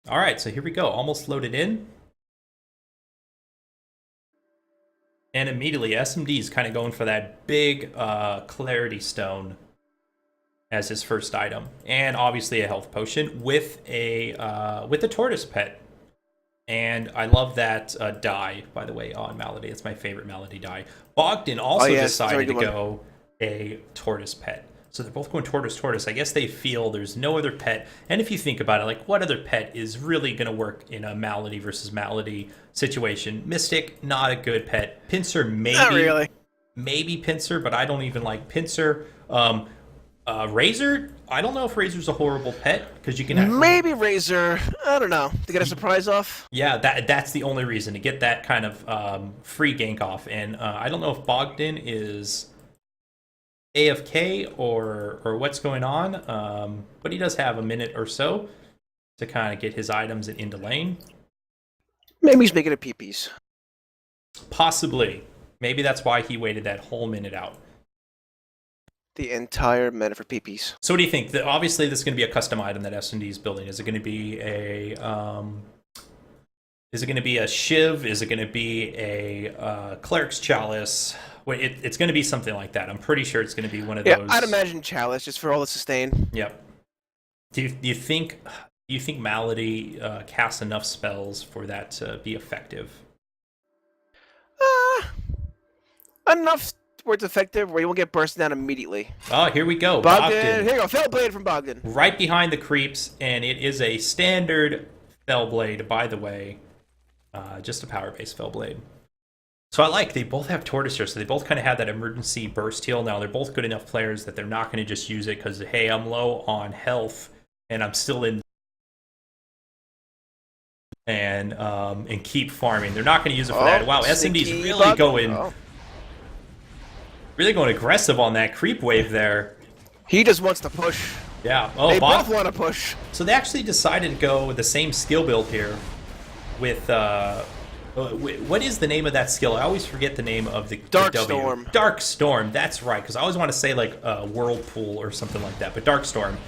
All right, so here we go. Almost loaded in. And immediately, SMD is kind of going for that big Clarity Stone as his first item. And obviously a health potion with a Tortoise Pet. And I love that die, by the way, on Malady. It's my favorite Malady die. Bogden also decided to go a Tortoise Pet. So they're both going Tortoise. I guess they feel there's no other pet. And if you think about it, like, what other pet is really going to work in a Malady versus Malady situation? Mystic, not a good pet. Pincer, maybe. Not really. Maybe Pincer, but I don't even like Pincer. Razor, I don't know if Razor's a horrible pet, because you can maybe Razor. I don't know, to get a surprise off. Yeah, that's the only reason, to get that kind of free gank off. And I don't know if Bogden is AFK or what's going on, but he does have a minute or so to kind of get his items into lane. Maybe he's making a PPs. Possibly. Maybe that's why he waited that whole minute out. The entire minute for PPs. So what do you think? Obviously, this is going to be a custom item that S&D is building. Is it going to be a Shiv? Is it going to be a Cleric's Chalice? It's going to be something like that. I'm pretty sure it's going to be one of those. Yeah, I'd imagine Chalice, just for all the sustain. Yep. Do you think Malady casts enough spells for that to be effective? Enough where it's effective, where you won't get bursted down immediately. Oh, here we go. Bogden. Here you go. Fellblade from Bogden. Right behind the creeps, and it is a standard Fellblade, by the way. Just a power-based Fellblade. So they both have Tortoise here, so they both kind of have that emergency burst heal. Now, they're both good enough players that they're not going to just use it because, hey, I'm low on health, and I'm still in... And keep farming. They're not going to use it for that. Wow, SMD's really going... Really going aggressive on that creep wave there. He just wants to push. Yeah. Oh, they both want to push. So they actually decided to go with the same skill build here. With what is the name of that skill? I always forget the name of the Dark W. Storm. Dark Storm. That's right. Because I always want to say like Whirlpool or something like that. But Dark Storm.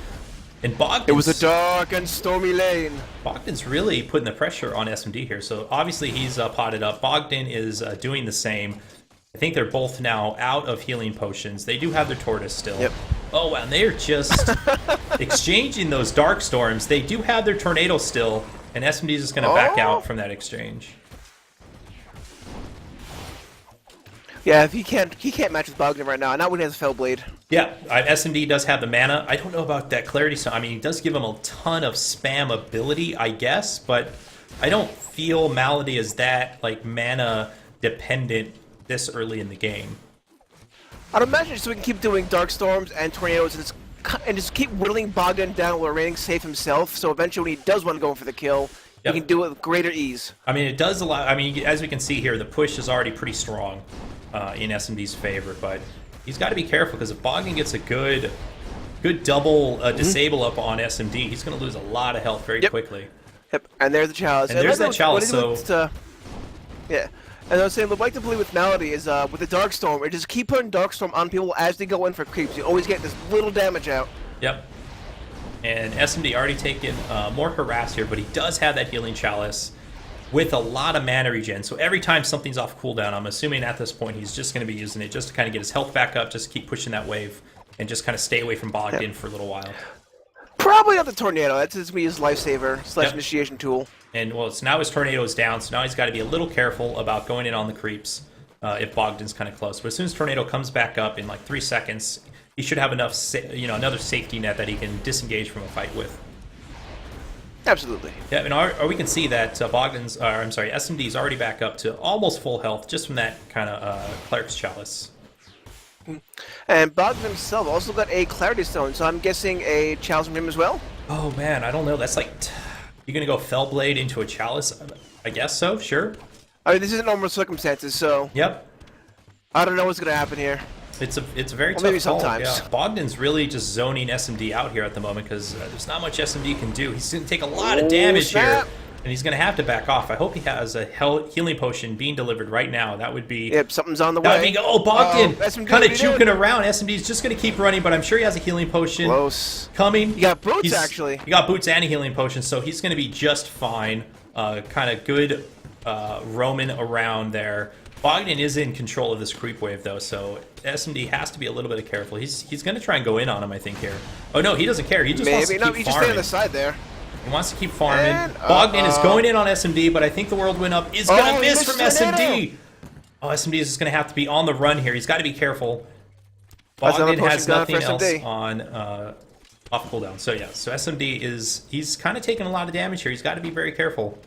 And Bogdan's... It was a dark and stormy lane. Bogdan's really putting the pressure on SMD here. So obviously he's potted up. Bogdan is doing the same. I think they're both now out of healing potions. They do have their Tortoise still. Yep. Oh, and they're just exchanging those Dark Storms. They do have their Tornado still, and SMD is just going to back out from that exchange. Yeah, if he can't match with Bogdan right now. Not when he has Fellblade. Yeah, SMD does have the mana. I don't know about that Clarity Stone. I mean, he does give him a ton of spam ability, I guess, but I don't feel Malady is that like mana dependent this early in the game. I'd imagine so we can keep doing Dark Storms and Tornadoes and just keep whittling Bogdan down while remaining safe himself, so eventually when he does want to go for the kill, he can do it with greater ease. I mean, it does allow... I mean, as we can see here, the push is already pretty strong in SMD's favor, but he's got to be careful, because if Bogdan gets a good double disable up on SMD, he's going to lose a lot of health very quickly. Yep, and there's the Chalice. And there's that Chalice, so... Yeah. And I was saying, what I'd like to believe with Malady is with the Dark Storm, we just keep putting Dark Storm on people as they go in for creeps. You always get this little damage out. Yep. And SMD already taken more harass here, but he does have that healing Chalice with a lot of mana regen. So every time something's off cooldown, I'm assuming at this point he's just going to be using it just to kind of get his health back up, just keep pushing that wave, and just kind of stay away from Bogdan for a little while. Probably not the Tornado. That's going to be his lifesaver / initiation tool. And, well, so now his Tornado is down, so now he's got to be a little careful about going in on the creeps if Bogdan's kind of close. But as soon as Tornado comes back up in like 3 seconds, he should have enough, another safety net that he can disengage from a fight with. Absolutely. Yeah, and we can see that SMD's already back up to almost full health just from that kind of Cleric's Chalice. And Bogdan himself also got a Clarity Stone, so I'm guessing a Chalice from him as well? Oh, man, I don't know. That's like... You're going to go Fellblade into a Chalice? I guess so, sure. I mean, this isn't normal circumstances, so... Yep. I don't know what's going to happen here. It's a very tough maybe call. sometimes. Yeah. Bogdan's really just zoning SMD out here at the moment because there's not much SMD can do. He's going to take a lot of damage here. And he's going to have to back off. I hope he has a healing potion being delivered right now. That would be... Yep, something's on the that way. Would be, oh, Bogdan kind of juking doing? around. SMD's just going to keep running, but I'm sure he has a healing potion. Close. Coming. You got boots, actually. He got boots and a healing potion, so he's going to be just fine. Kind of good roaming around there. Bogdan is in control of this creep wave, though, so SMD has to be a little bit careful. He's going to try and go in on him, I think, here. Oh, no, he doesn't care. He just wants to keep farming. He just stay on the side there. He wants to keep farming. And, Bogdan is going in on SMD, but I think the Whirlwind Up is going to miss from SMD. Oh, SMD is just going to have to be on the run here. He's got to be careful. Bogdan has nothing else on off cooldown. So, yeah, so SMD he's kind of taking a lot of damage here. He's got to be very careful.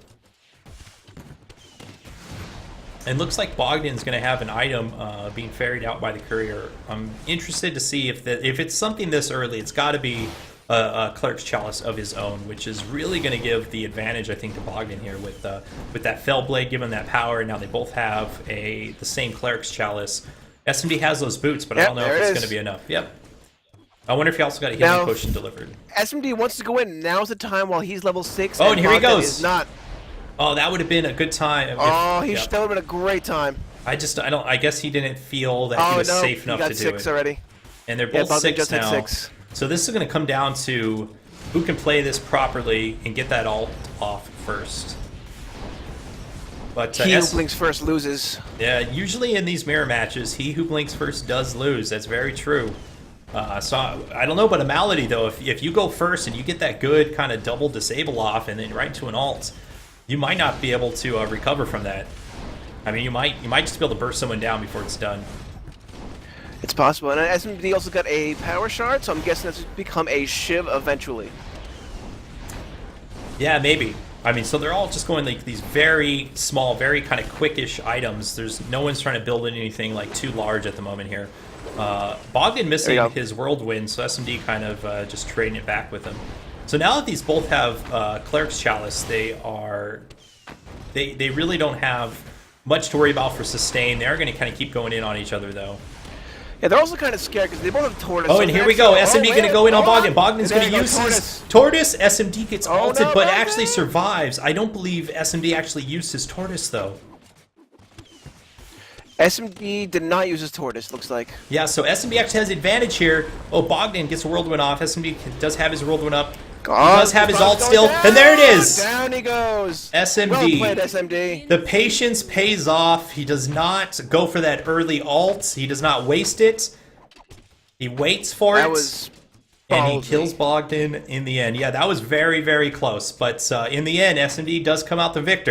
And looks like Bogdan's going to have an item being ferried out by the courier. I'm interested to see if it's something this early. It's got to be a Cleric's Chalice of his own, which is really going to give the advantage, I think, to Bogdan here with that Fell Blade, giving that power. And now they both have the same Cleric's Chalice. SMD has those boots, but I don't know if it's going to be enough. Yep. I wonder if he also got a healing potion delivered. SMD wants to go in. Now's the time while he's level 6. Oh, and here he goes. Is not. Oh, that would have been a good time. That would have been a great time. I guess he didn't feel that he was safe enough to do it. He got 6 already. And they're both 6 now. 6. So this is going to come down to who can play this properly and get that ult off first. But he who blinks first loses. Yeah, usually in these mirror matches, he who blinks first does lose. That's very true. So I don't know about a Malady, though. If you go first and you get that good kind of double disable off and then right to an ult, you might not be able to recover from that. I mean, you might just be able to burst someone down before it's done. It's possible. And SMD also got a power shard, so I'm guessing that's become a Shiv eventually. Yeah, maybe. I mean, so they're all just going like these very small, very kind of quickish items. No one's trying to build anything like too large at the moment here. Bogdan missing his Whirlwind, so SMD kind of just trading it back with him. So now that these both have Cleric's Chalice, they really don't have much to worry about for sustain. They are going to kind of keep going in on each other, though. Yeah, they're also kind of scared because they both have Tortoise. Oh, and here we go. SMD going to go in on Bogdan. Bogdan's going to use his Tortoise. SMD gets ulted, but actually survives. I don't believe SMD actually used his Tortoise, though. SMD did not use his Tortoise, looks like. Yeah, so SMD actually has advantage here. Oh, Bogdan gets a Whirlwind off. SMD does have his Whirlwind up. He does have his ult still. And there it is! Down he goes. SMD. Well played, SMD. The patience pays off. He does not go for that early ult. He does not waste it. He waits for it. And he kills Bogdan in the end. Yeah, that was very, very close. But in the end, SMD does come out the victor.